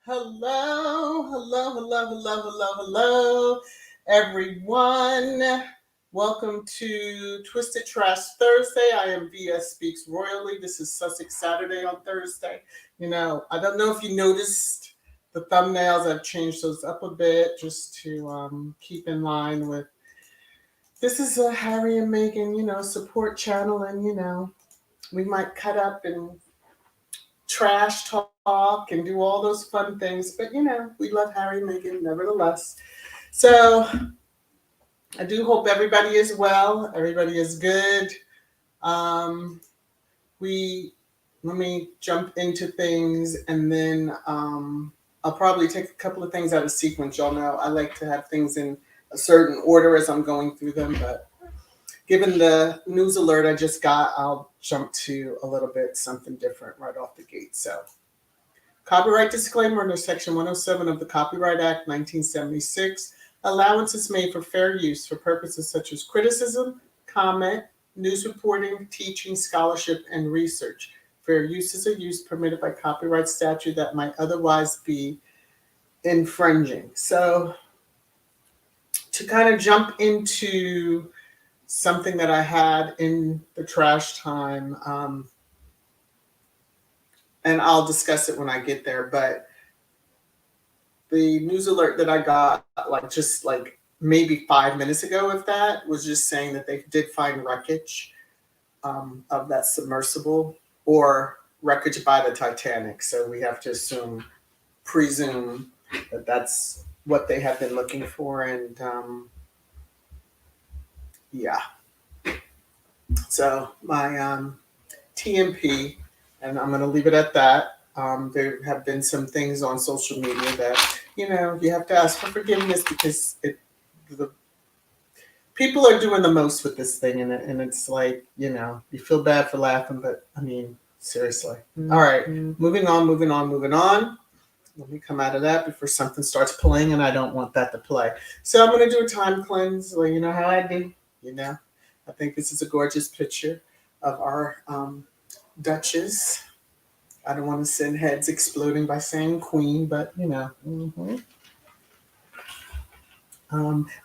Hello, everyone. Welcome to Twisted Trash Thursday. I am VS Speaks Royally. This is Sussex Saturday on Thursday. I don't know if you noticed the thumbnails. I've changed those up a bit just to keep in line with. This is a Harry and Meghan, support channel, and we might cut up and trash talk and do all those fun things. But we love Harry and Meghan nevertheless. So I do hope everybody is well. Everybody is good. Um, we Let me jump into things, and then I'll probably take a couple of things out of sequence. Y'all know I like to have things in a certain order as I'm going through them, but given the news alert I just got, I'll jump to a little bit something different right off the gate. So, copyright disclaimer under Section 107 of the Copyright Act 1976. Allowance is made for fair use for purposes such as criticism, comment, news reporting, teaching, scholarship, and research. Fair use is a use permitted by copyright statute that might otherwise be infringing. So, to kind of jump into something that I had in the trash time, and I'll discuss it when I get there, but the news alert that I got just maybe 5 minutes ago, if that, was just saying that they did find wreckage of that submersible, or wreckage by the Titanic. So we have to presume that that's what they have been looking for. And yeah. So my TMP, and I'm going to leave it at that. There have been some things on social media that, you have to ask for forgiveness, because the people are doing the most with this thing, and it's like, you feel bad for laughing, but I mean, seriously. All right, moving on. Let me come out of that before something starts playing, and I don't want that to play. So I'm going to do a time cleanse. Well, you know how I do. I think this is a gorgeous picture of our Duchess. I don't want to send heads exploding by saying queen, but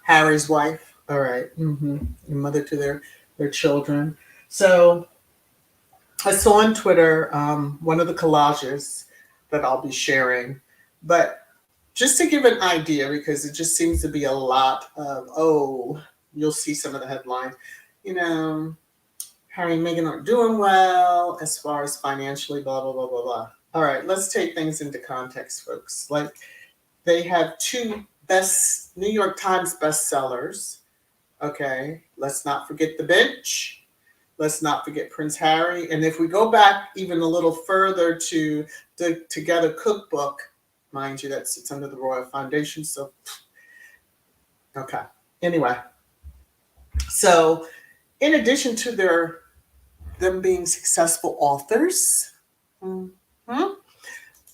Harry's wife. All right. Mother to their children. So I saw on Twitter one of the collages that I'll be sharing, but just to give an idea, because it just seems to be a lot of, you'll see some of the headlines, Harry and Meghan aren't doing well as far as financially, blah, blah, blah, blah, blah. All right, let's take things into context, folks. Like, they have 2 New York Times bestsellers. Okay, let's not forget The Bench. Let's not forget Prince Harry. And if we go back even a little further to the Together cookbook, mind you, that sits under the Royal Foundation. So, okay. Anyway, so in addition to them being successful authors,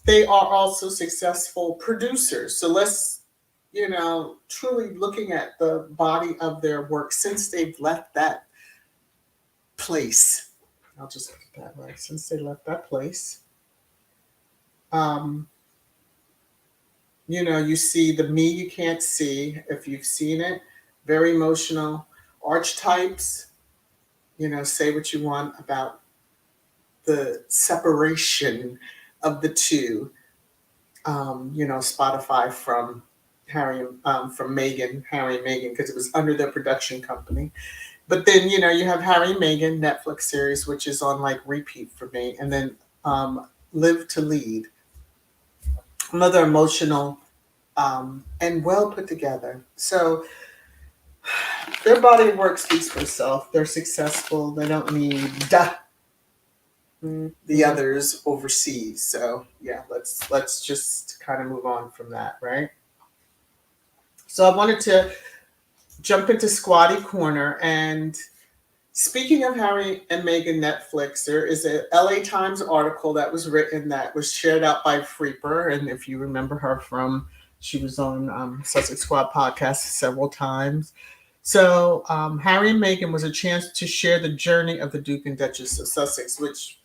they are also successful producers. So let's, truly looking at the body of their work since they've left that place. I'll just put it that way. Since they left that place, you see the Me You Can't See, if you've seen it. Very emotional. Archetypes. Say what you want about the separation of the two. Spotify from Harry and Meghan, because it was under their production company. But then, you have Harry and Meghan Netflix series, which is on repeat for me. And then Live to Lead. Another emotional and well put together. So their body of work speaks for itself. They're successful. They don't need the others overseas. So yeah, let's just kind of move on from that, right? So I wanted to jump into Squatty Corner. And speaking of Harry and Meghan Netflix, there is a LA Times article that was written that was shared out by Freeper. And if you remember her she was on Sussex Squad podcast several times. So Harry and Meghan was a chance to share the journey of the Duke and Duchess of Sussex, which,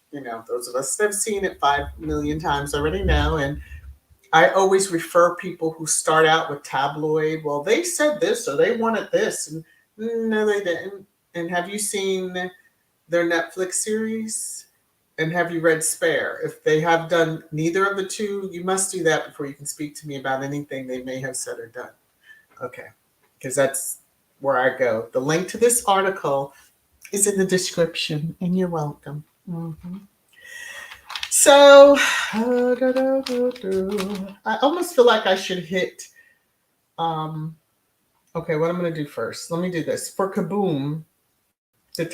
those of us that have seen it 5 million times already know. And I always refer people who start out with tabloid. Well, they said this or they wanted this, and no, they didn't. And have you seen their Netflix series? And have you read Spare? If they have done neither of the two, you must do that before you can speak to me about anything they may have said or done. Okay, because that's where I go. The link to this article is in the description, and you're welcome. So, I almost feel like I should hit. Okay, what I'm going to do first. Let me do this for Kaboom. The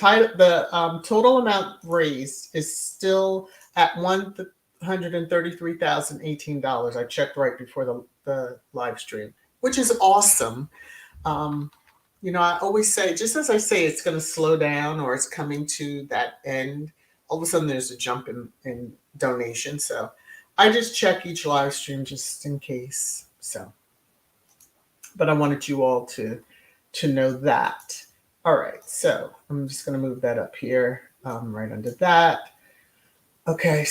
total amount raised is still at $133,018. I checked right before the live stream, which is awesome. I always say, just as I say it's going to slow down or it's coming to that end, all of a sudden there's a jump in donation. So I just check each live stream just in case. So, but I wanted you all to know that. All right, so I'm just going to move that up here, right under that. Okay,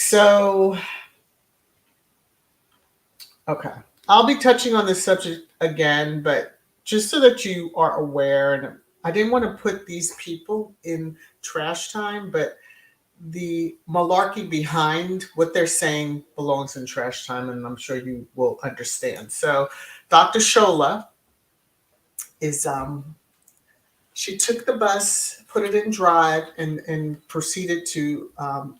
okay. I'll be touching on this subject again, but just so that you are aware, and I didn't want to put these people in trash time, but the malarkey behind what they're saying belongs in trash time, and I'm sure you will understand. So Dr. Shola is she took the bus, put it in drive, and proceeded to on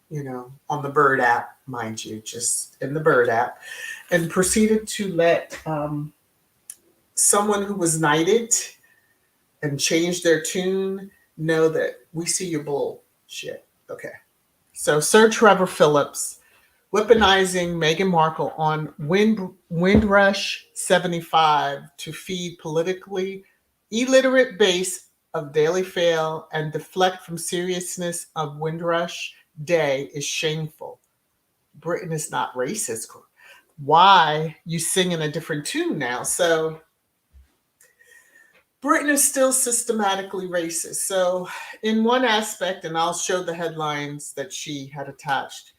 the Bird app, mind you, just in the Bird app, and proceeded to let someone who was knighted and changed their tune know that we see your bullshit. Okay. So Sir Trevor Phillips weaponizing Meghan Markle on Windrush 75 to feed politically illiterate base of Daily Fail and deflect from seriousness of Windrush Day is shameful. Britain is not racist. Why you sing in a different tune now? So Britain is still systematically racist. So in one aspect, and I'll show the headlines that she had attached.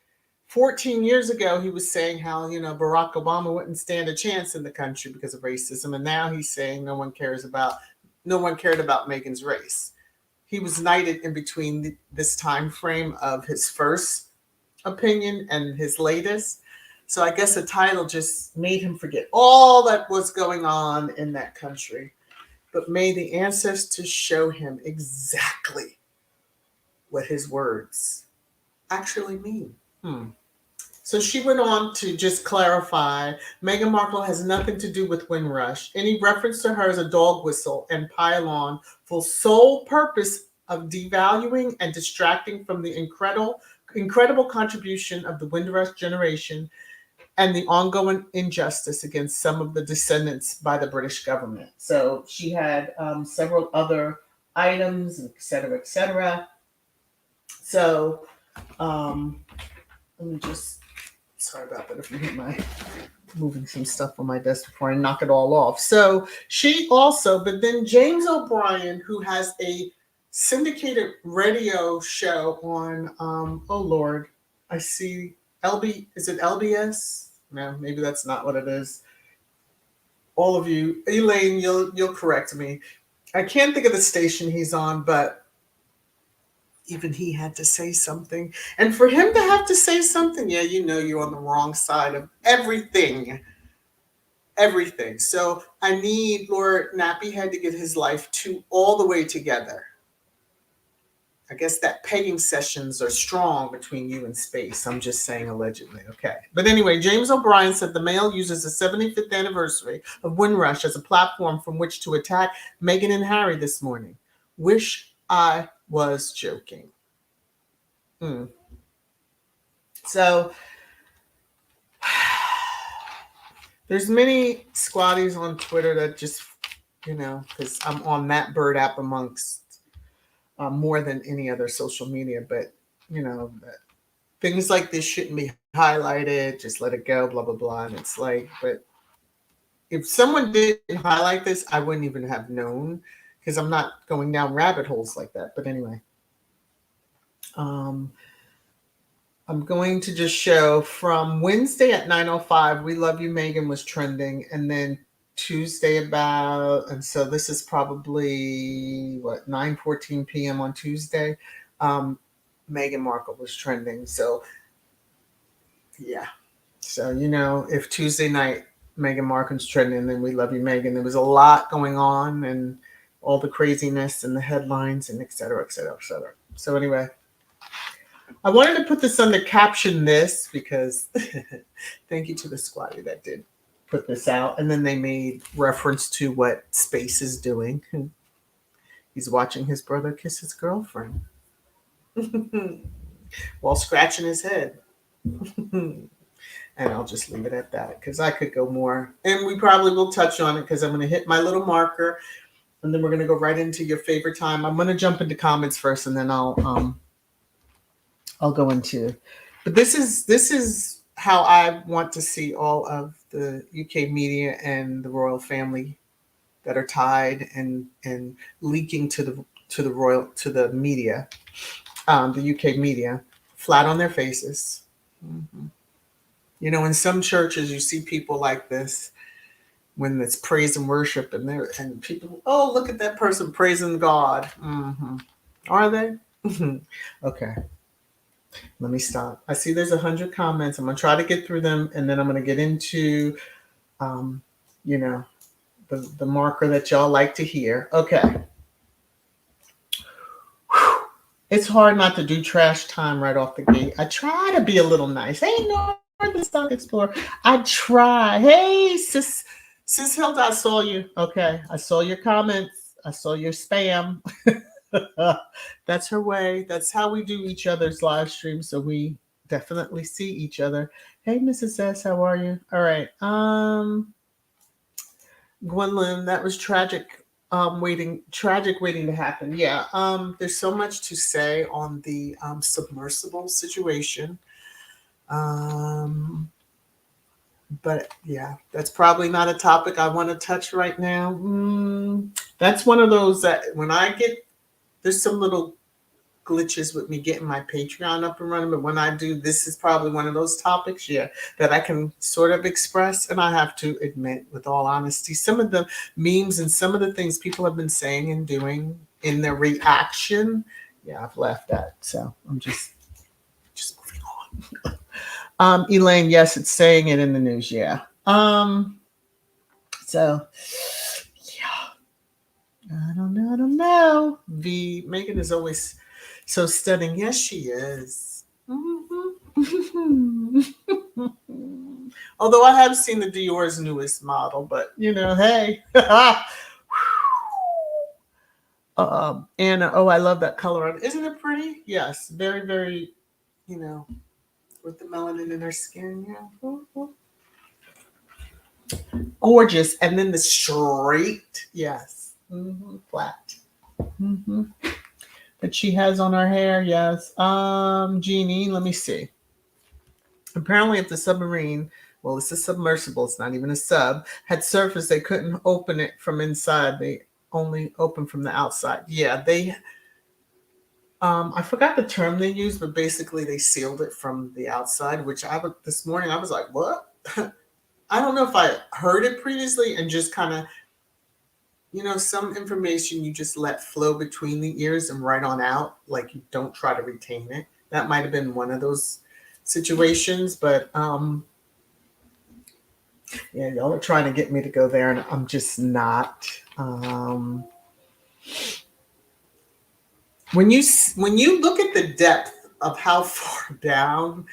14 years ago, he was saying how, Barack Obama wouldn't stand a chance in the country because of racism. And now he's saying no one cared about Meghan's race. He was knighted in between this time frame of his first opinion and his latest. So I guess the title just made him forget all that was going on in that country. But may the ancestors show him exactly what his words actually mean. So she went on to just clarify, Meghan Markle has nothing to do with Windrush. Any reference to her is a dog whistle and pile-on for sole purpose of devaluing and distracting from the incredible contribution of the Windrush generation and the ongoing injustice against some of the descendants by the British government. So she had several other items, et cetera, et cetera. So let me just, sorry about that if you hear my moving some stuff on my desk before I knock it all off. So she also, but then James O'Brien, who has a syndicated radio show on, oh Lord, I see is it LBS? No, maybe that's not what it is. All of you, Elaine, you'll correct me. I can't think of the station he's on, but even he had to say something. And for him to have to say something, yeah, you're on the wrong side of everything. Everything. So I need Lord Nappyhead to get his life all the way together. I guess that pegging sessions are strong between you and space. I'm just saying allegedly. Okay. But anyway, James O'Brien said the Mail uses the 75th anniversary of Windrush as a platform from which to attack Meghan and Harry this morning. Wish I was joking. So there's many squatties on Twitter that just, because I'm on that Bird app amongst more than any other social media, but things like this shouldn't be highlighted. Just let it go, blah blah blah. And it's like, but if someone didn't highlight this, I wouldn't even have known because I'm not going down rabbit holes like that. But anyway, I'm going to just show from Wednesday at 9:05, We Love You, Megan was trending. And then Tuesday and so this is probably, 9:14 p.m. on Tuesday. Meghan Markle was trending. So, yeah. So, if Tuesday night Meghan Markle's trending, then We Love You, Megan. There was a lot going on and all the craziness and the headlines and et cetera, et cetera, et cetera. So, anyway. I wanted to put this under caption this because thank you to the squatty that did put this out. And then they made reference to what Space is doing. He's watching his brother kiss his girlfriend while scratching his head. And I'll just leave it at that because I could go more. And we probably will touch on it because I'm going to hit my little marker and then we're going to go right into your favorite time. I'm going to jump into comments first and then I'll go into, but this is how I want to see all of the UK media and the royal family that are tied and leaking to the media, the UK media, flat on their faces. Mm-hmm. In some churches you see people like this when it's praise and worship, and people, oh, look at that person praising God. Mm-hmm. Are they? Okay. Let me stop. I see there's 100 comments. I'm going to try to get through them, and then I'm going to get into, the marker that y'all like to hear. Okay. It's hard not to do trash time right off the gate. I try to be a little nice. Hey, Northern Stock Explorer. I try. Hey, Sis Hilda, I saw you. Okay. I saw your comments. I saw your spam. That's her way. That's how we do each other's live streams. So we definitely see each other. Hey, Mrs. S, how are you? All right. Gwendolyn, that was tragic. Tragic waiting to happen. Yeah. There's so much to say on the submersible situation. But yeah, that's probably not a topic I want to touch right now. That's one of those that when I get, there's some little glitches with me getting my Patreon up and running, but when I do, this is probably one of those topics, that I can sort of express. And I have to admit, with all honesty, some of the memes and some of the things people have been saying and doing in their reaction, I've laughed at. So I'm just moving on. Elaine, yes, it's saying it in the news. Yeah. So I don't know. Megan is always so stunning. Yes, she is. Mm-hmm. Although I have seen the Dior's newest model, but hey. Anna, oh, I love that color. Isn't it pretty? Yes, very, very, with the melanin in her skin. Yeah. Gorgeous. And then the straight, yes, flat. Mm-hmm. That she has on her hair, yes. Jeannie, let me see. Apparently, if the submarine, well, it's a submersible, it's not even a sub, had surfaced, they couldn't open it from inside. They only open from the outside. Yeah, they, I forgot the term they used, but basically they sealed it from the outside, which this morning I was like, what? I don't know if I heard it previously and just kind of, some information you just let flow between the ears and right on out, like you don't try to retain it. That might have been one of those situations, but y'all are trying to get me to go there and I'm just not. When you look at the depth of how far down,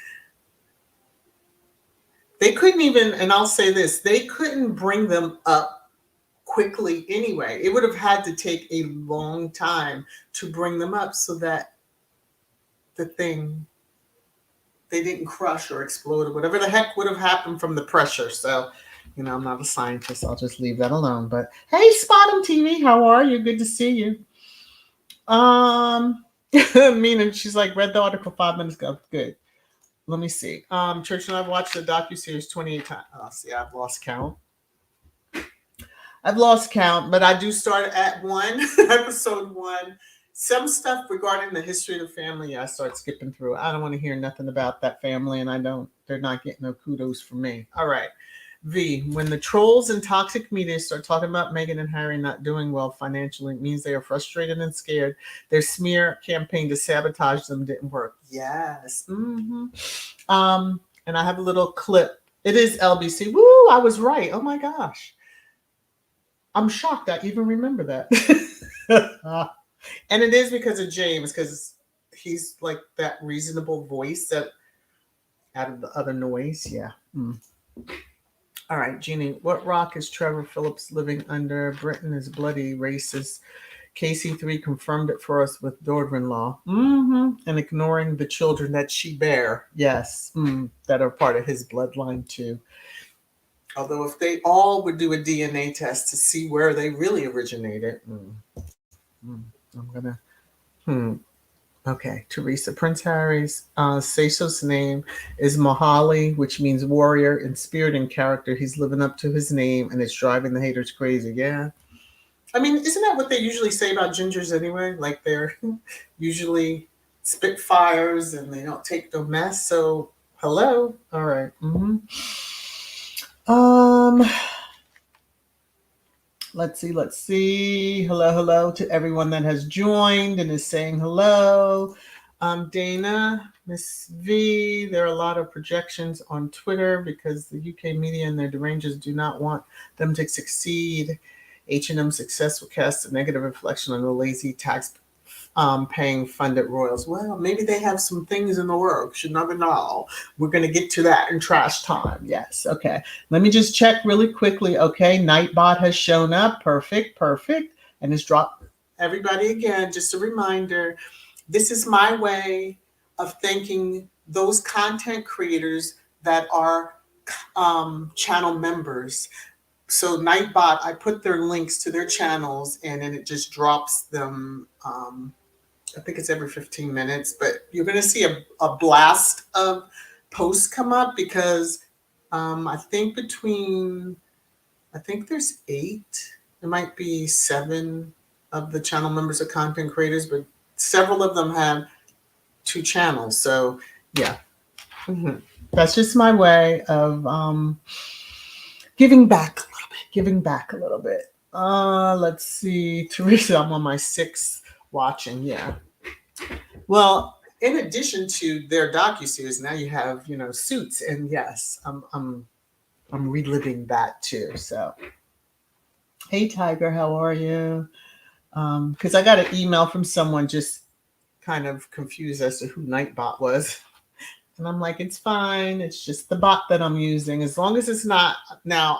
they couldn't even, and I'll say this, they couldn't bring them up quickly anyway. It would have had to take a long time to bring them up so that the thing, they didn't crush or explode or whatever the heck would have happened from the pressure. So, I'm not a scientist. I'll just leave that alone. But hey, Spot'em TV, how are you? Good to see you. Mina, she's like, read the article 5 minutes ago. Good. Let me see. Church and I've watched the docuseries 28 times. Oh, see, I've lost count. But I do start at 1, episode 1. some stuff regarding the history of the family, I start skipping through. I don't want to hear nothing about that family, and they're not getting no kudos from me. All right. V, when the trolls and toxic media start talking about Meghan and Harry not doing well financially, it means they are frustrated and scared. Their smear campaign to sabotage them didn't work. Yes. And I have a little clip. It is LBC. Woo, I was right. Oh my gosh. I'm shocked I even remember that. And it is because of James, because he's like that reasonable voice that out of the other noise. Yeah. All right, Jeannie. What rock is Trevor Phillips living under? Britain is bloody racist. KC3 confirmed it for us with daughter-in-law. And ignoring the children that she bear. Yes. That are part of his bloodline too. Although if they all would do a DNA test to see where they really originated. I'm going to... Okay, Teresa. Prince Harry's Seychelles name is Mohali, which means warrior in spirit and character. He's living up to his name, and it's driving the haters crazy. Yeah. I mean, isn't that what they usually say about gingers anyway? Like they're usually spitfires and they don't take no mess. So, hello. All right. Let's see. Hello to everyone that has joined and is saying hello. Dana, Miss V, there are a lot of projections on Twitter because the UK media and their derangers do not want them to succeed. H&M success will cast a negative reflection on the lazy tax paying funded royals. Well, maybe they have some things in the works. You never know. We're going to get to that in trash time. Yes. Okay. Let me just check really quickly. Okay. Nightbot has shown up. Perfect. And it's dropped. Everybody, again, just a reminder, this is my way of thanking those content creators that are channel members. So Nightbot, I put their links to their channels and then it just drops them. I think it's every 15 minutes, but you're going to see a blast of posts come up because I think there's 8, there might be 7 of the channel members of content creators, but several of them have 2 channels. So yeah, that's just my way of giving back a little bit. Let's see, Teresa, I'm on my 6th watching. Yeah. Well, in addition to their docuseries, now you have Suits, and yes, I'm reliving that too. So, hey Tiger, how are you? Because I got an email from someone just kind of confused as to who Nightbot was, and I'm like, it's fine. It's just the bot that I'm using. As long as it's not now,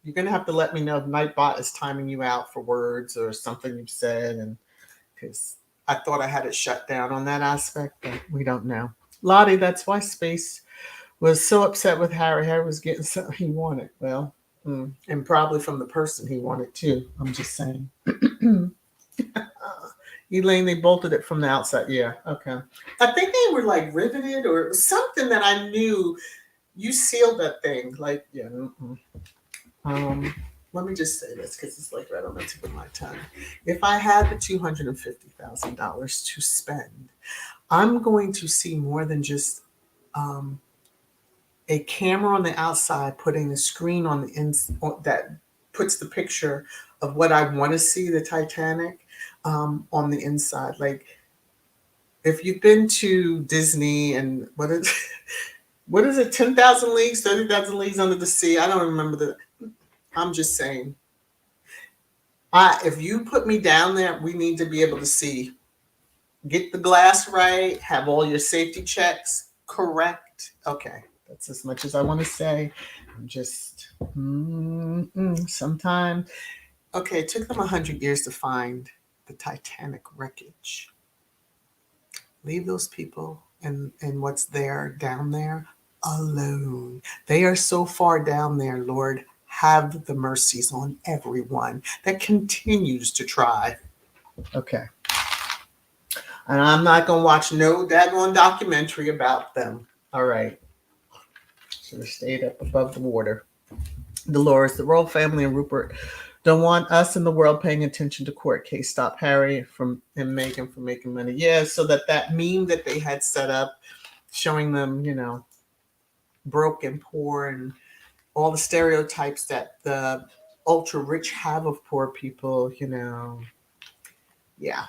you're gonna have to let me know if Nightbot is timing you out for words or something you've said, and because I thought I had it shut down on that aspect, but we don't know. Lottie, that's why Space was so upset with Harry. Harry was getting something he wanted. Well, and probably from the person he wanted too. I'm just saying. Elaine, they bolted it from the outside. Yeah, okay. I think they were like riveted or something that I knew. You sealed that thing. Like, yeah. Let me just say this because it's like right on the tip of my tongue. If I had the $250,000 to spend, I'm going to see more than just a camera on the outside putting a screen on the inside that puts the picture of what I want to see, the Titanic, on the inside. Like, if you've been to Disney and what is it, 10,000 leagues, 30,000 leagues under the sea? I don't remember I'm just saying. If you put me down there, we need to be able to see. Get the glass right. Have all your safety checks correct. Okay, that's as much as I want to say. I'm just sometimes. Okay, it took them 100 years to find the Titanic wreckage. Leave those people and what's there down there alone. They are so far down there, Lord. Have the mercies on everyone that continues to try. Okay. And I'm not going to watch no daggone documentary about them. All right. Should have stayed up above the water. Dolores, the royal family and Rupert Don't want us in the world paying attention to court case. Stop Harry and Meghan from making money. Yeah, so that meme that they had set up showing them, broke and poor and all the stereotypes that the ultra rich have of poor people, yeah.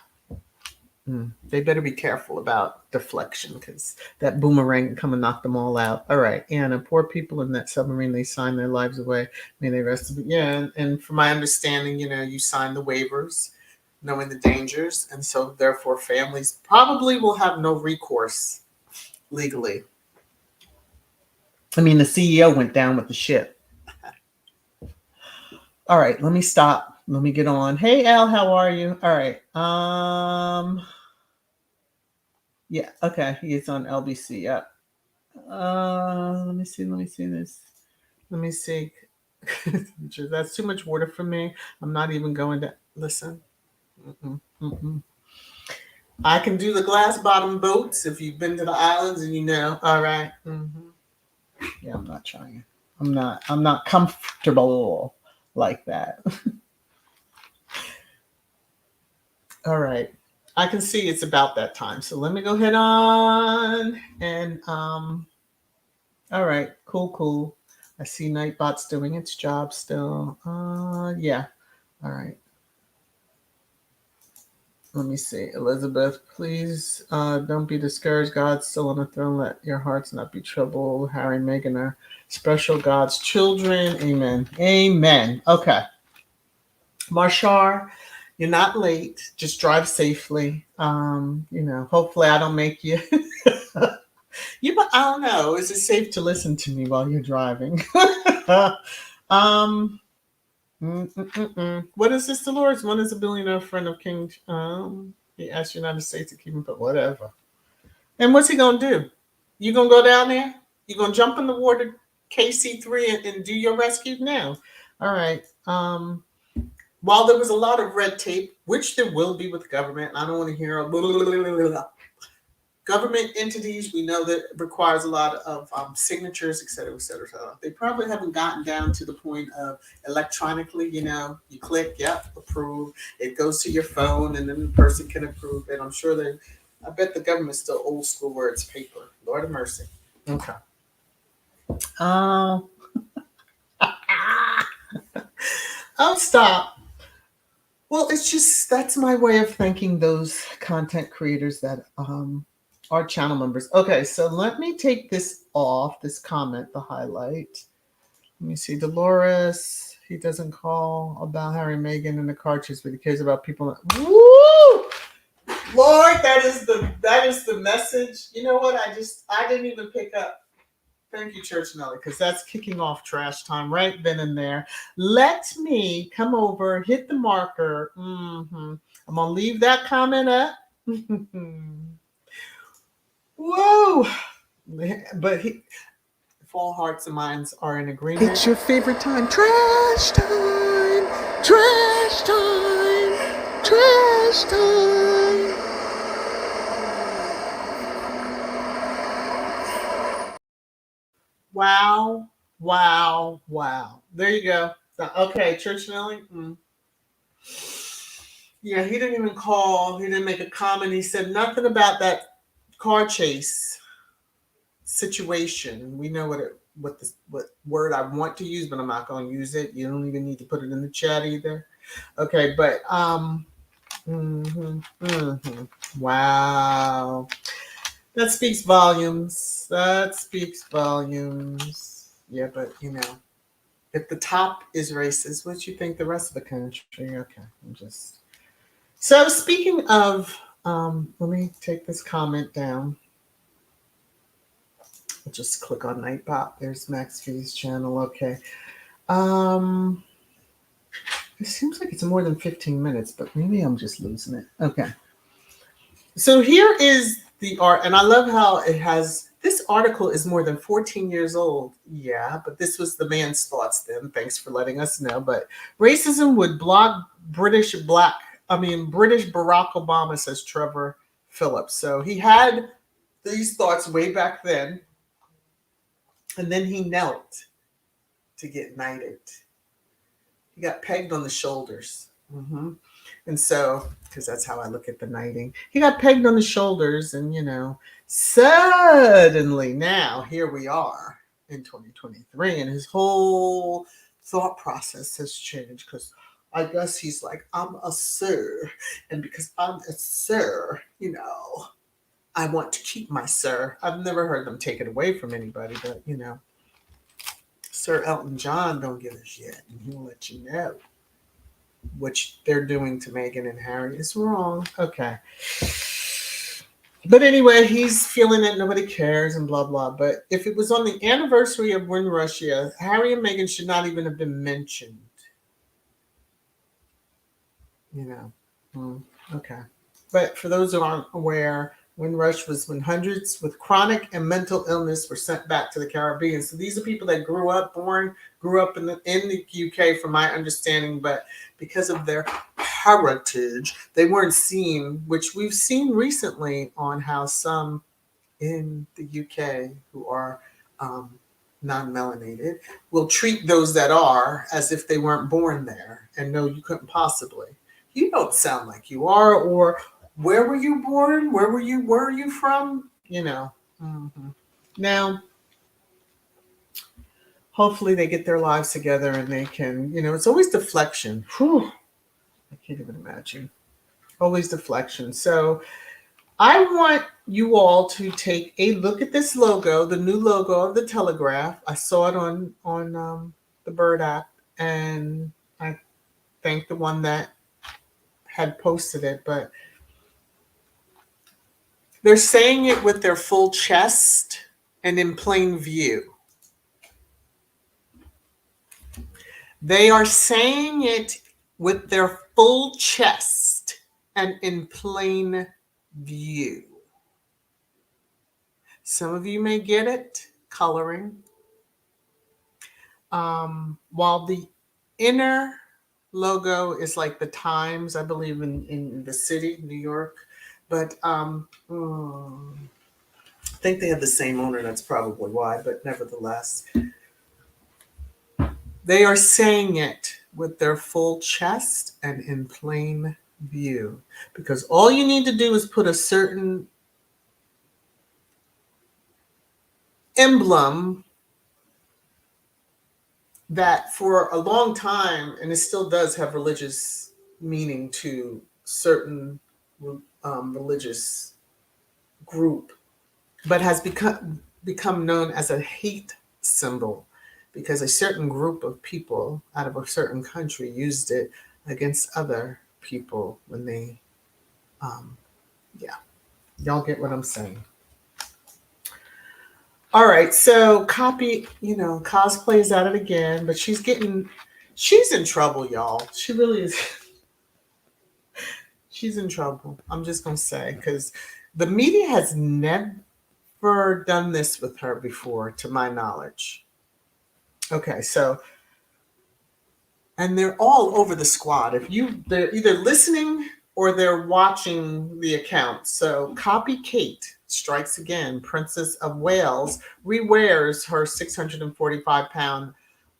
They better be careful about deflection because that boomerang can come and knock them all out. All right, Anna, poor people in that submarine, they signed their lives away. May they rest. Yeah, and from my understanding, you sign the waivers knowing the dangers, and so therefore families probably will have no recourse legally. I mean, the CEO went down with the ship. All right, let me stop. Let me get on. Hey, Al, how are you? All right. Yeah, okay. He's on LBC. Yep. Let me see this. Let me see. That's too much water for me. I'm not even going to listen. Mm-mm. I can do the glass bottom boats if you've been to the islands and All right. Yeah, I'm not trying. I'm not comfortable like that. All right. I can see it's about that time. So let me go ahead on and all right, cool. I see Nightbot's doing its job still. Yeah. All right. Let me see. Elizabeth, please don't be discouraged. God's still on the throne. Let your hearts not be troubled. Harry and Meghan are special God's children. Amen. Amen. Okay. Marshar, you're not late. Just drive safely. Hopefully I don't make you. I don't know. Is it safe to listen to me while you're driving? What is this, Dolores? One is a billionaire friend of King. He asked the United States to keep him, but whatever. And what's he gonna do? You gonna go down there? You gonna jump in the water, KC3, and do your rescue? No. All right. While there was a lot of red tape, which there will be with government, I don't want to hear government entities, we know that requires a lot of signatures, et cetera, et cetera, et cetera. They probably haven't gotten down to the point of electronically, you click, yep, approve. It goes to your phone and then the person can approve it. I bet the government's still old school where it's paper. Lord of mercy. Okay. Oh, stop. Well, it's just, that's my way of thanking those content creators that are channel members. Okay, so let me take this off, this comment, the highlight. Let me see. Dolores, he doesn't call about Harry and Meghan and the car chase, but he cares about people. Woo! Lord, that is the message. You know what? I didn't even pick up. Thank you, Church Nelly, because that's kicking off trash time right then and there. Let me come over, hit the marker. I'm gonna leave that comment up. Whoa! But if all hearts and minds are in agreement, it's your favorite time. Trash time! Trash time! Trash time! Wow. There you go. Okay, Church Nelly. Yeah, he didn't even call. He didn't make a comment. He said nothing about that car chase situation. We know what word I want to use, but I'm not going to use it. You don't even need to put it in the chat either. Okay, but wow, that speaks volumes. Yeah, but if the top is racist, what you think the rest of the country? Okay, I'm just. So speaking of, let me take this comment down. I'll just click on Nightbot. There's Max V's channel. Okay. It seems like it's more than 15 minutes, but maybe I'm just losing it. Okay. So here is the art, and I love how it has, this article is more than 14 years old. Yeah, but this was the man's thoughts then. Thanks for letting us know. But racism would block British Barack Obama, says Trevor Phillips. So he had these thoughts way back then, and then he knelt to get knighted. He got pegged on the shoulders. And so, because that's how I look at the knighting, he got pegged on the shoulders, and suddenly now here we are in 2023, and his whole thought process has changed because I guess he's like, I'm a sir, and because I'm a sir, I want to keep my sir. I've never heard them take it away from anybody, but Sir Elton John don't give a shit, and he'll let you know what they're doing to Meghan and Harry is wrong. Okay. But anyway, he's feeling that nobody cares and blah, blah. But if it was on the anniversary of when Russia, Harry and Meghan should not even have been mentioned. Okay. But for those who aren't aware, Windrush was when hundreds with chronic and mental illness were sent back to the Caribbean. So these are people that grew up in the UK, from my understanding, but because of their heritage, they weren't seen, which we've seen recently on how some in the UK who are non-melanated will treat those that are as if they weren't born there. And no, you couldn't possibly. You don't sound like you are, or where were you born? Where are you from? Now, hopefully they get their lives together and they can, it's always deflection. Whew. I can't even imagine. Always deflection. So I want you all to take a look at this logo, the new logo of the Telegraph. I saw it on the Bird app, and I thank the one that had posted it, but they're saying it with their full chest and in plain view. They are saying it with their full chest and in plain view. Some of you may get it, coloring. While the inner logo is like the Times, I believe, in the city, New York. But I think they have the same owner. That's probably why. But nevertheless, they are saying it with their full chest and in plain view. Because all you need to do is put a certain emblem that for a long time, and it still does have religious meaning to certain religious group, but has become known as a hate symbol because a certain group of people out of a certain country used it against other people when they, y'all get what I'm saying. All right, so Copy, cosplay is at it again, but she's in trouble, y'all. She really is. She's in trouble. I'm just going to say, because the media has never done this with her before, to my knowledge. Okay, so, and they're all over the squad. They're either listening or they're watching the account. So Copy Kate strikes again. Princess of Wales rewears her 645-pound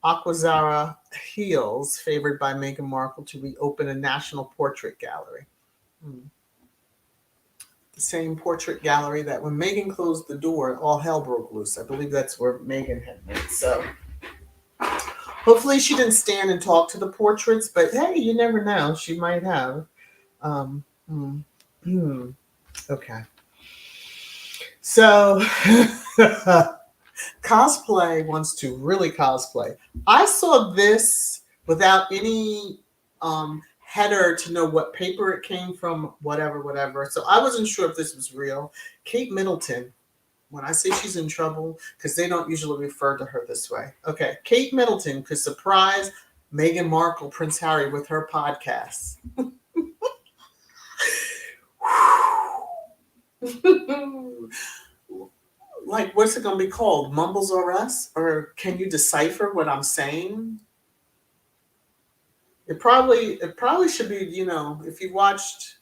Aquazara heels, favored by Meghan Markle, to reopen a national portrait gallery. The same portrait gallery that when Meghan closed the door, all hell broke loose. I believe that's where Meghan had been. So hopefully she didn't stand and talk to the portraits, but hey, you never know. She might have. Okay. So cosplay wants to really cosplay. I saw this without any header to know what paper it came from, whatever. So I wasn't sure if this was real. Kate Middleton, when I say she's in trouble, because they don't usually refer to her this way. Okay, Kate Middleton could surprise Meghan Markle, Prince Harry with her podcast. Like, what's it going to be called? Mumbles or Us? Or can you decipher what I'm saying? It probably should be, if you watched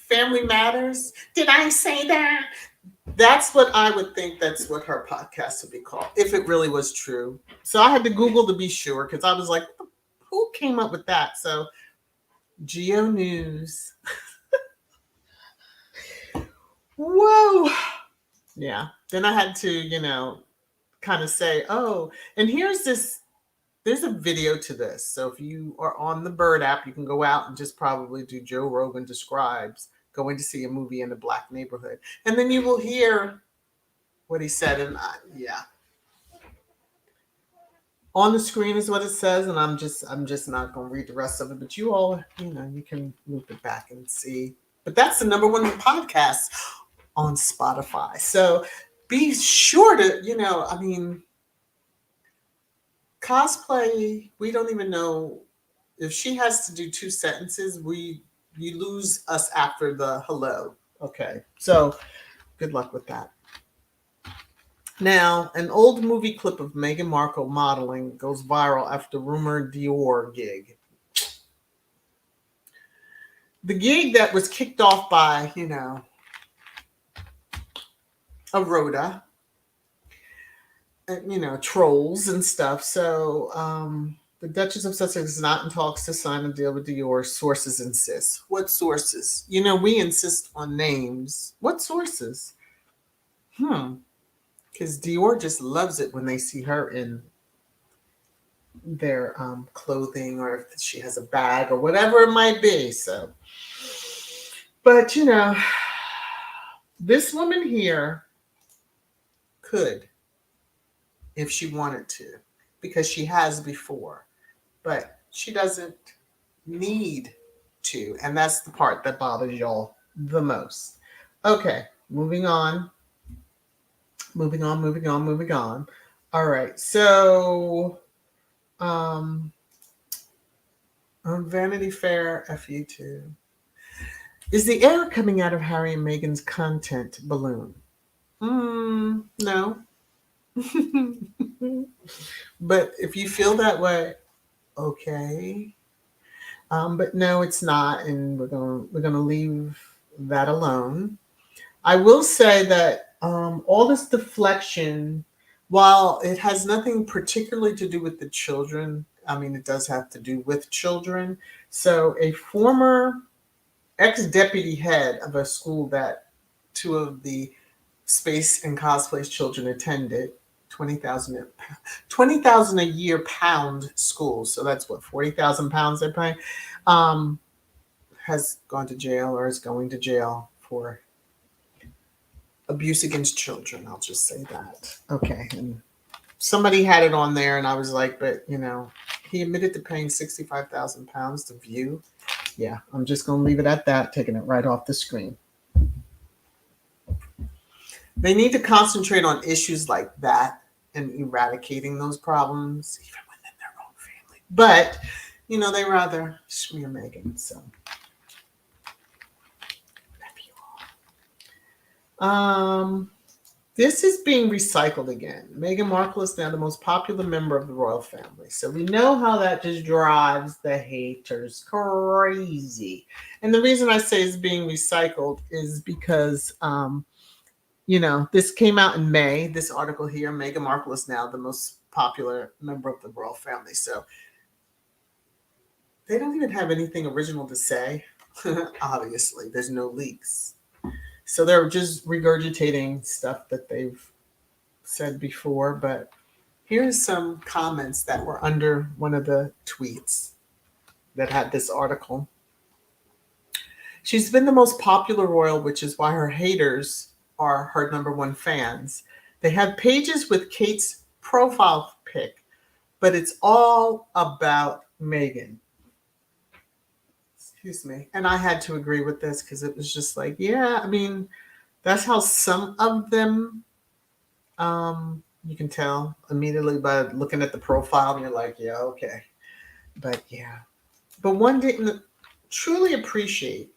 Family Matters. Did I say that? That's what I would think. That's what her podcast would be called if it really was true. So I had to Google to be sure because I was like, who came up with that? So Geo News. Whoa. Yeah. Then I had to, kind of say, oh, and there's a video to this. So if you are on the Bird app, you can go out and just probably do Joe Rogan describes going to see a movie in a black neighborhood. And then you will hear what he said. And yeah, on the screen is what it says. And I'm just not going to read the rest of it. But you all, you can move it back and see. But that's the number one podcast on Spotify. So be sure to, cosplay, we don't even know if she has to do two sentences, you lose us after the hello. Okay. So good luck with that. Now, an old movie clip of Meghan Markle modeling goes viral after rumored Dior gig. The gig that was kicked off by, a Rhoda, trolls and stuff. So the Duchess of Sussex is not in talks to sign a deal with Dior, sources insist. What sources? We insist on names. What sources? Because Dior just loves it when they see her in their clothing, or if she has a bag or whatever it might be. So, but this woman here could, if she wanted to, because she has before, but she doesn't need to. And that's the part that bothers y'all the most. Okay, moving on. Moving on. All right. So, on Vanity Fair, FU2. Is the air coming out of Harry and Meghan's content balloon? No. But if you feel that way, okay. But no, it's not, and we're gonna leave that alone. I will say that all this deflection, while it has nothing particularly to do with the children, I mean, it does have to do with children. So, a former ex-deputy head of a school that two of the Space and Cosplay's children attended, 20,000 a year pound school. So that's what, 40,000 pounds they're paying. Has gone to jail or is going to jail for abuse against children. I'll just say that. Okay. And somebody had it on there and I was like, but he admitted to paying 65,000 pounds to view. Yeah, I'm just going to leave it at that, taking it right off the screen. They need to concentrate on issues like that and eradicating those problems, even within their own family. But, they rather smear Meghan. So, this is being recycled again. Meghan Markle is now the most popular member of the royal family. So we know how that just drives the haters crazy. And the reason I say it's being recycled is because, this came out in May, this article here. Meghan Markle is now the most popular member of the royal family. So they don't even have anything original to say. Obviously, there's no leaks. So they're just regurgitating stuff that they've said before. But here's some comments that were under one of the tweets that had this article. She's been the most popular royal, which is why her haters are her number one fans. They have pages with Kate's profile pic, but it's all about Meghan. Excuse me. And I had to agree with this because it was just like, yeah, I mean, that's how some of them, you can tell immediately by looking at the profile and you're like, yeah, okay. But yeah. But one didn't truly appreciate.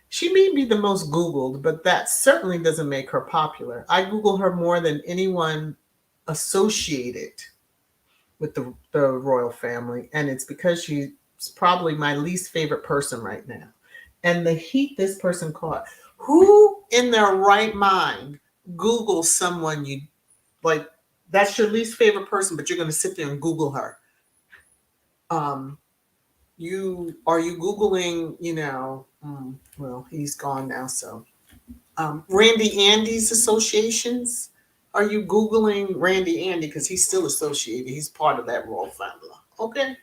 She may be the most Googled, but that certainly doesn't make her popular. I Google her more than anyone associated with the royal family. And it's because she's probably my least favorite person right now. And the heat this person caught. Who in their right mind Google someone you like? That's your least favorite person, but you're going to sit there and Google her. Um, you Googling, well, he's gone now, so Randy Andy's associations. Are you Googling Randy Andy because he's still associated? He's part of that royal family. Okay.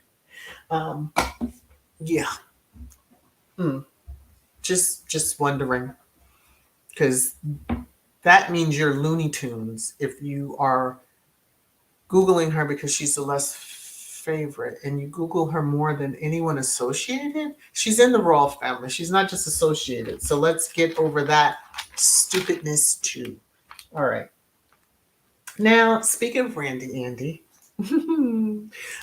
Um, yeah. Mm, just wondering because that means you're Looney Tunes if you are Googling her because she's the less favorite and you Google her more than anyone associated. She's in the royal family. She's not just associated. So let's get over that stupidness too. All right. Now, speaking of Randy Andy,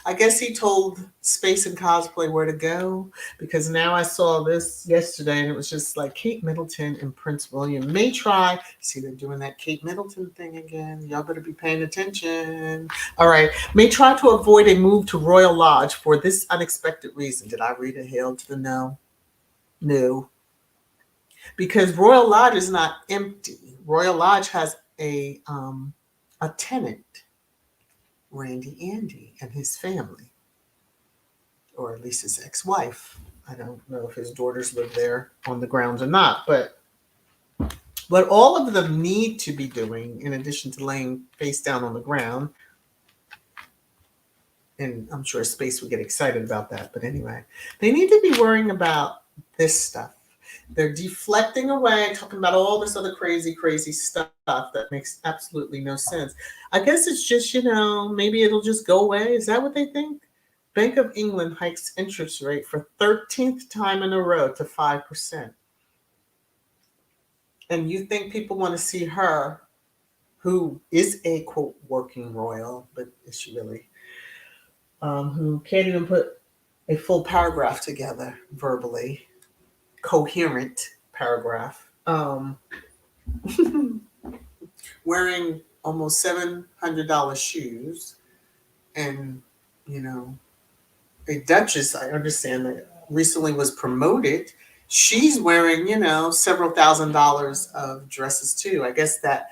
I guess he told Space and Cosplay where to go because now I saw this yesterday and it was just like Kate Middleton and Prince William may try. See, they're doing that Kate Middleton thing again. Y'all better be paying attention. All right. May try to avoid a move to Royal Lodge for this unexpected reason. Did I read a hail to the no? No. Because Royal Lodge is not empty. Royal Lodge has a tenant, Randy Andy, and his family, or at least his ex-wife. I don't know if his daughters live there on the grounds or not, but what all of them need to be doing, in addition to laying face down on the ground, and I'm sure Space would get excited about that, but anyway, they need to be worrying about this stuff. They're deflecting away, talking about all this other crazy, crazy stuff that makes absolutely no sense. I guess it's just, maybe it'll just go away. Is that what they think? Bank of England hikes interest rate for 13th time in a row to 5%. And you think people want to see her, who is a quote working royal, but is she really? Who can't even put a full paragraph together verbally, coherent paragraph. Wearing almost $700 shoes, and a duchess, I understand that recently was promoted. She's wearing several $1,000s of dresses too. I guess that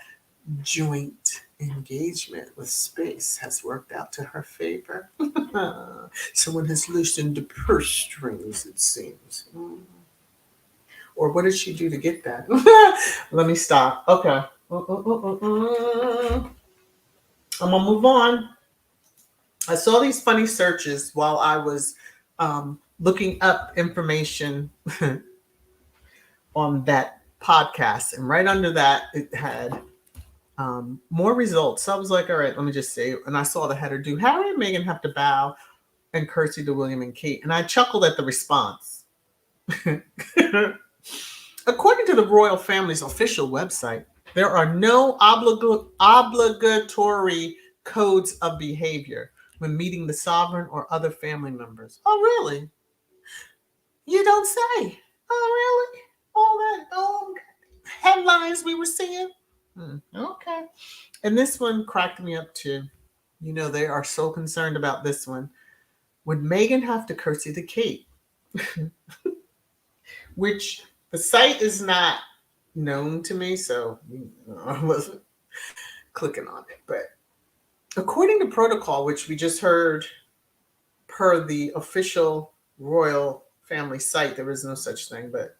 joint engagement with Space has worked out to her favor. Someone has loosened the purse strings, it seems. Or what did she do to get that? Let me stop. Okay. I'm gonna move on. I saw these funny searches while I was looking up information on that podcast, and right under that it had more results. So I was like, all right, let me just see. And I saw the header: do Harry and Meghan have to bow and curtsy to William and Kate? And I chuckled at the response. According to the royal family's official website, there are no obligatory codes of behavior when meeting the sovereign or other family members. Oh, really? You don't say. Oh, really? All that headlines we were seeing? Okay. And this one cracked me up too. They are so concerned about this one. Would Meghan have to curtsy to Kate? Which the site is not known to me, so I wasn't clicking on it. But according to protocol, which we just heard per the official royal family site, there is no such thing, but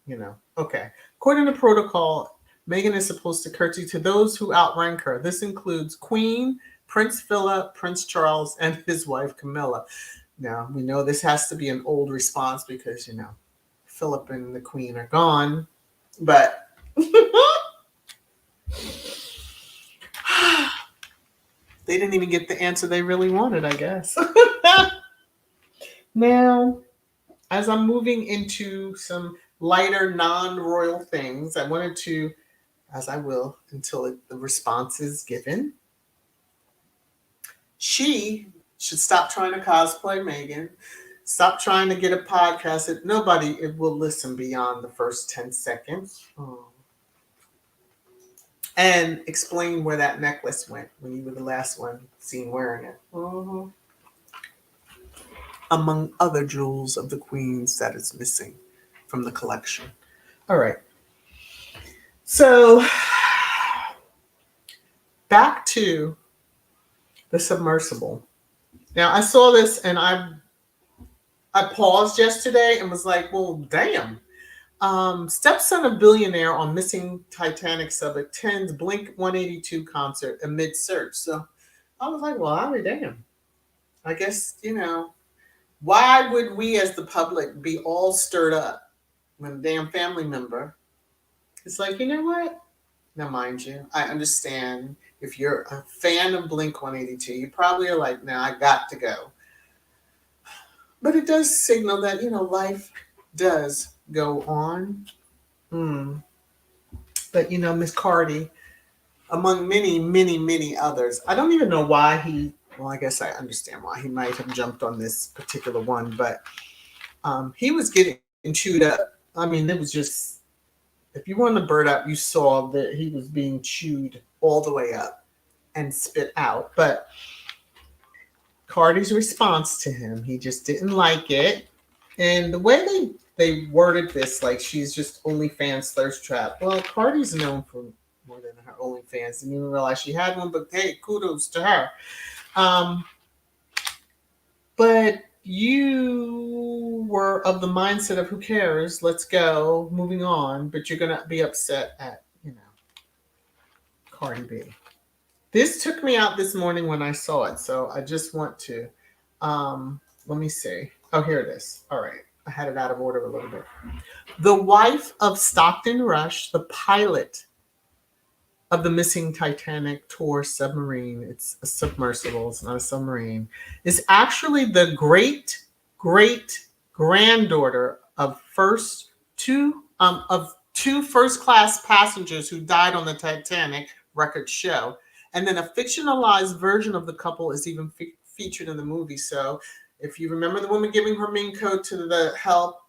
okay. According to protocol, Meghan is supposed to curtsy to those who outrank her. This includes Queen, Prince Philip, Prince Charles, and his wife Camilla. Now, we know this has to be an old response because, Philip and the Queen are gone, but they didn't even get the answer they really wanted, I guess. Now, as I'm moving into some lighter, non-royal things, I wanted to, as I will until the response is given, she should stop trying to cosplay Meghan. Stop trying to get a podcast that nobody will listen beyond the first 10 seconds. And explain where that necklace went when you were the last one seen wearing it. Among other jewels of the Queen's that is missing from the collection. All right. So back to the submersible. Now I saw this and I paused yesterday and was like, well, damn. Stepson of billionaire on missing Titanic sub attends Blink 182 concert amid search. So I was like, well, I'll be damn. I guess, why would we as the public be all stirred up when a damn family member? It's like, you know what? Now, mind you, I understand if you're a fan of Blink 182, you probably are like, now I got to go. But it does signal that, life does go on. Mm. But, Miss Cardi, among many, many, many others, I don't even know why well, I guess I understand why he might have jumped on this particular one, but he was getting chewed up. I mean, it was just, if you wanted to bird up, you saw that he was being chewed all the way up and spit out. But Cardi's response to him, he just didn't like it. And the way they worded this, like she's just OnlyFans thirst trap. Well, Cardi's known for more than her OnlyFans. Didn't even realize she had one, but hey, kudos to her. But you were of the mindset of who cares, let's go, moving on, but you're gonna be upset at, Cardi B. This took me out this morning when I saw it, so I just want to let me see. Oh, here it is. All right. I had it out of order a little bit. The wife of Stockton Rush, the pilot of the missing Titanic tour submarine, it's a submersible, it's not a submarine, is actually the great granddaughter of two first class passengers who died on the Titanic record show. And then a fictionalized version of the couple is even featured in the movie. So if you remember the woman giving her mink coat to the help,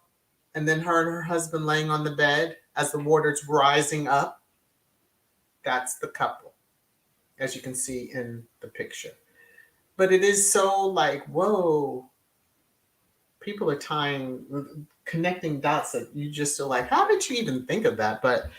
and then her and her husband laying on the bed as the water's rising up, that's the couple, as you can see in the picture. But it is so like, whoa, people are connecting dots that you just are like, how did you even think of that? But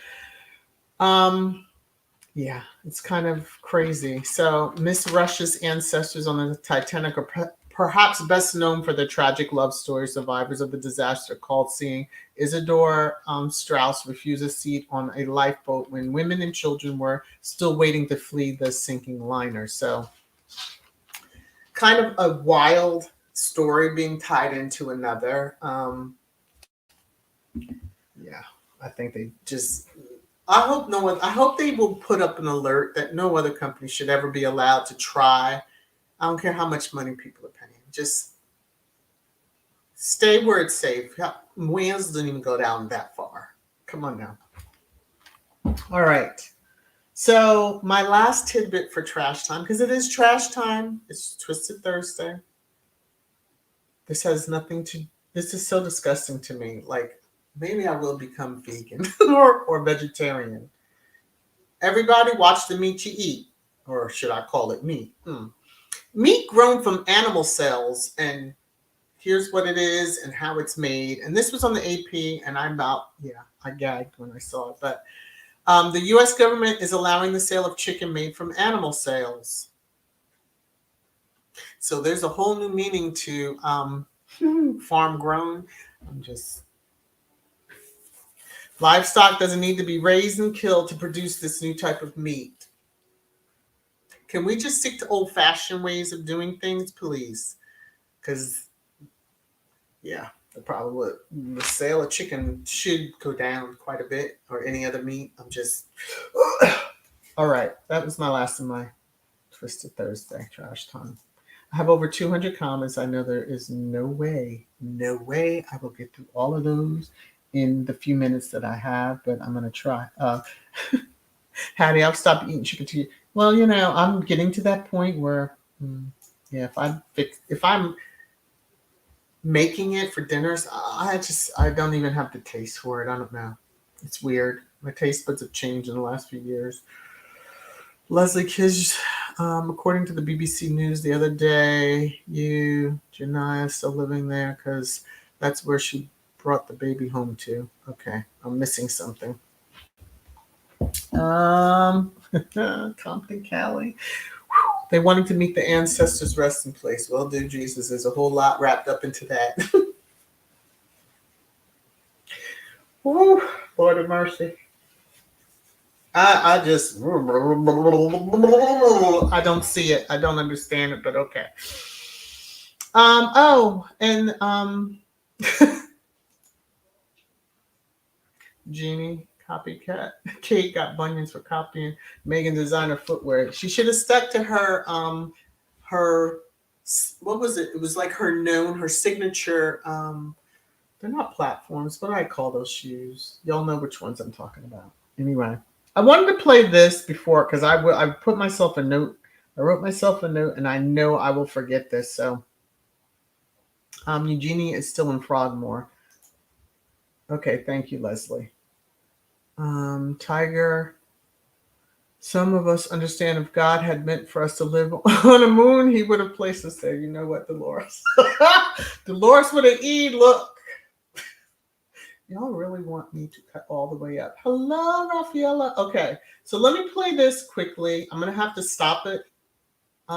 yeah, it's kind of crazy. So Miss Rush's ancestors on the Titanic are perhaps best known for their tragic love story. Survivors of the disaster called seeing Isidore Strauss refuse a seat on a lifeboat when women and children were still waiting to flee the sinking liner. So kind of a wild story being tied into another. Yeah, I think they just... I hope they will put up an alert that no other company should ever be allowed to try. I don't care how much money people are paying. Just stay where it's safe. Wales didn't even go down that far. Come on now. All right. So my last tidbit for trash time, because it is trash time. It's Twisted Thursday. This has nothing to... This is so disgusting to me. Like, maybe I will become vegan or vegetarian. Everybody watch the meat you eat, or should I call it meat? Meat grown from animal cells, and here's what it is and how it's made. And this was on the AP, and I gagged when I saw it. But the U.S. government is allowing the sale of chicken made from animal cells. So there's a whole new meaning to farm grown. Livestock doesn't need to be raised and killed to produce this new type of meat. Can we just stick to old-fashioned ways of doing things, please? Because, yeah, the sale of chicken should go down quite a bit, or any other meat. All right, that was my last of my Twisted Thursday trash time. I have over 200 comments. I know there is no way I will get through all of those in the few minutes that I have, but I'm going to try. Hattie, I've stopped eating chicken too. Well, I'm getting to that point where, if I'm making it for dinners, I don't even have the taste for it. I don't know. It's weird. My taste buds have changed in the last few years. Leslie Kish, according to the BBC News the other day, Janiyah, is still living there because that's where she brought the baby home to. Okay, I'm missing something. Compton, Cali. They wanted to meet the ancestors' resting place. Well, dear Jesus, there's a whole lot wrapped up into that. Woo, Lord of mercy. I just I don't see it. I don't understand it, but okay. Oh, and Jeannie, copycat. Kate got bunions for copying Megan designer footwear. She should have stuck to her what was it? It was like her signature. They're not platforms. What do I call those shoes? Y'all know which ones I'm talking about. Anyway, I wanted to play this before because I put myself a note. I wrote myself a note, and I know I will forget this. So, Eugenie is still in Frogmore. Okay, thank you, Leslie. Tiger. Some of us understand if God had meant for us to live on a moon, He would have placed us there. You know what, Dolores? Dolores with an E. Look. Y'all really want me to cut all the way up. Hello, Rafaela. Okay, so let me play this quickly. I'm gonna have to stop it a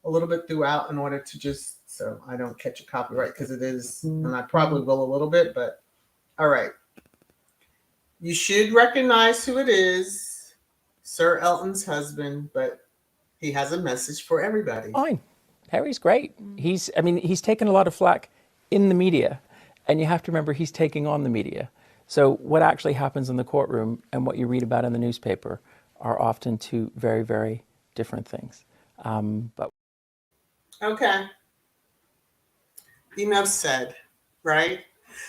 little bit throughout in order to just so I don't catch a copyright because it is, and I probably will a little bit, but all right. You should recognize who it is, Sir Elton's husband, but he has a message for everybody. Fine. Harry's great. He's taken a lot of flack in the media, and you have to remember he's taking on the media. So what actually happens in the courtroom and what you read about in the newspaper are often two very, very different things. But okay, enough said, right?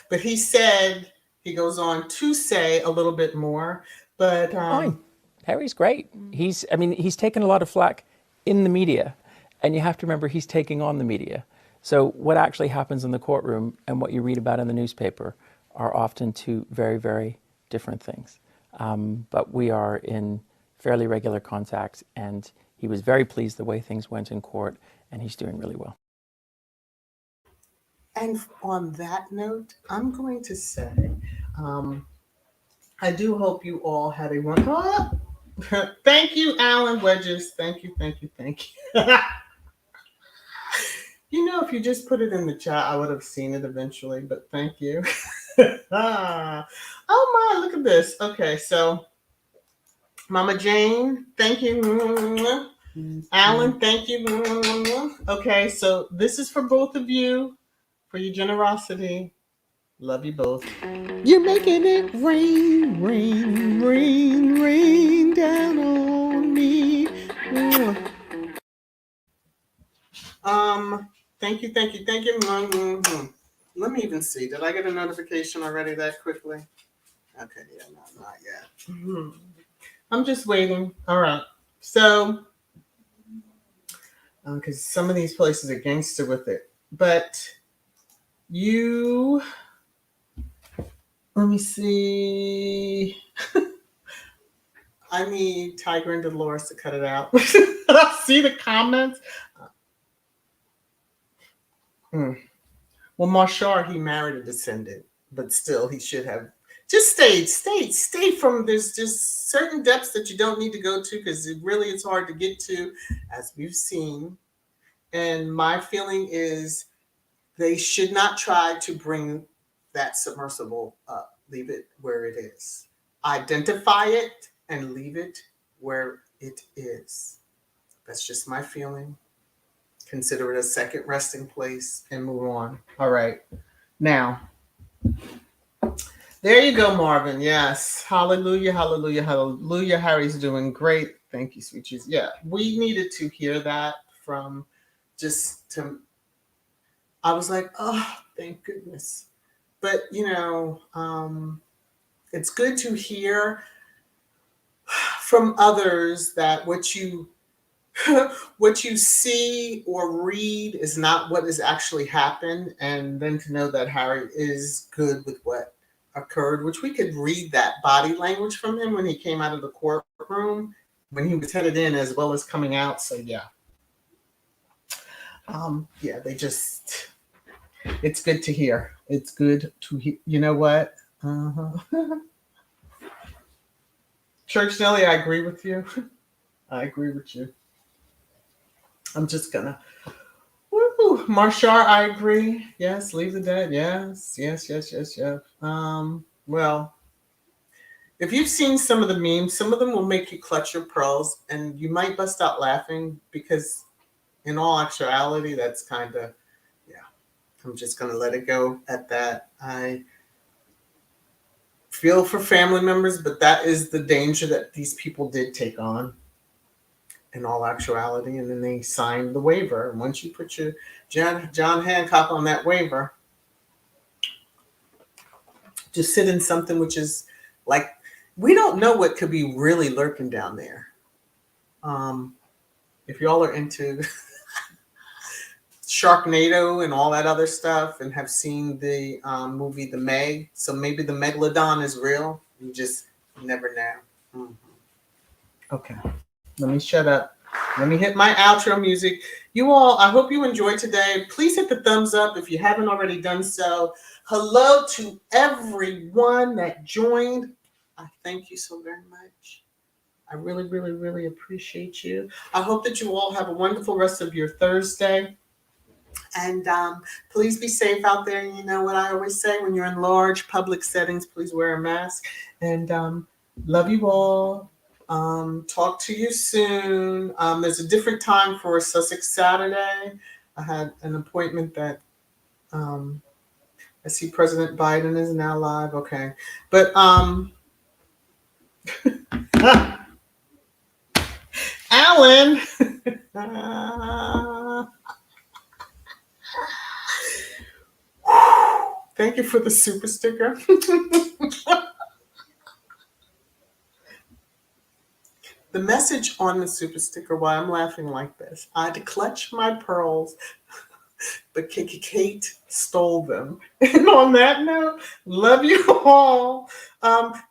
But he said, he goes on to say a little bit more, but fine. Harry's great. He's taken a lot of flack in the media, and you have to remember he's taking on the media. So what actually happens in the courtroom and what you read about in the newspaper are often two very, very different things. But we are in fairly regular contact, and he was very pleased the way things went in court, and he's doing really well. And on that note, I'm going to say, I do hope you all had a wonderful. Thank you, Alan Wedges. Thank you, thank you, thank you. You know, if you just put it in the chat, I would have seen it eventually, but thank you. Oh my, look at this. Okay, so Mama Jane, thank you. Alan, thank you. Okay, so this is for both of you, for your generosity. Love you both. You're making it rain, rain, rain, rain down on me. Thank you, thank you, thank you. Let me even see. Did I get a notification already that quickly? Okay, yeah, no, not yet. I'm just waiting. All right. So, because some of these places are gangster with it, but you. Let me see. I need Tiger and Dolores to cut it out. See the comments? Well, Marshall, he married a descendant, but still, he should have just stay from. There's just certain depths that you don't need to go to because it really is hard to get to, as we've seen. And my feeling is they should not try to bring that submersible up. Leave it where it is. Identify it and leave it where it is. That's just my feeling. Consider it a second resting place and move on. All right. Now, there you go, Marvin. Yes. Hallelujah, hallelujah, hallelujah. Harry's doing great. Thank you, sweet cheese. Yeah, we needed to hear that from just to. I was like, oh, thank goodness. But, it's good to hear from others that what you what you see or read is not what has actually happened, and then to know that Harry is good with what occurred, which we could read that body language from him when he came out of the courtroom, when he was headed in as well as coming out. So yeah. Yeah, it's good to hear. It's good to hear. You know what? Church Nelly, I agree with you. I agree with you. I'm just gonna. Woo! Marshar, I agree. Yes, leave the dead. Yes, yes, yes, yes, yes. Well, if you've seen some of the memes, some of them will make you clutch your pearls, and you might bust out laughing because, in all actuality, that's kind of yeah. I'm just gonna let it go at that. I feel for family members, but that is the danger that these people did take on in all actuality, and then they signed the waiver. And once you put your John Hancock on that waiver, just sit in something which is like we don't know what could be really lurking down there. Um, if y'all are into Sharknado and all that other stuff and have seen the movie The Meg, so maybe the megalodon is real. You just never know. Okay, let me shut up. Let me hit my outro music. You all, I hope you enjoyed today. Please hit the thumbs up if you haven't already done so. Hello to everyone that joined. I thank you so very much. I really, really, really appreciate you. I hope that you all have a wonderful rest of your Thursday. And please be safe out there. You know what I always say, when you're in large public settings, please wear a mask. And love you all. Talk to you soon. There's a different time for Sussex Saturday. I had an appointment that I see President Biden is now live. Okay. But Alan. Thank you for the super sticker. The message on the super sticker, why I'm laughing like this, I had to clutch my pearls, but Kate stole them. And on that note, love you all.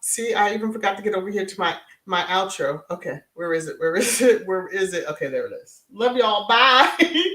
See, I even forgot to get over here to my outro. Okay, where is it? Where is it? Where is it? Okay, there it is. Love y'all. Bye.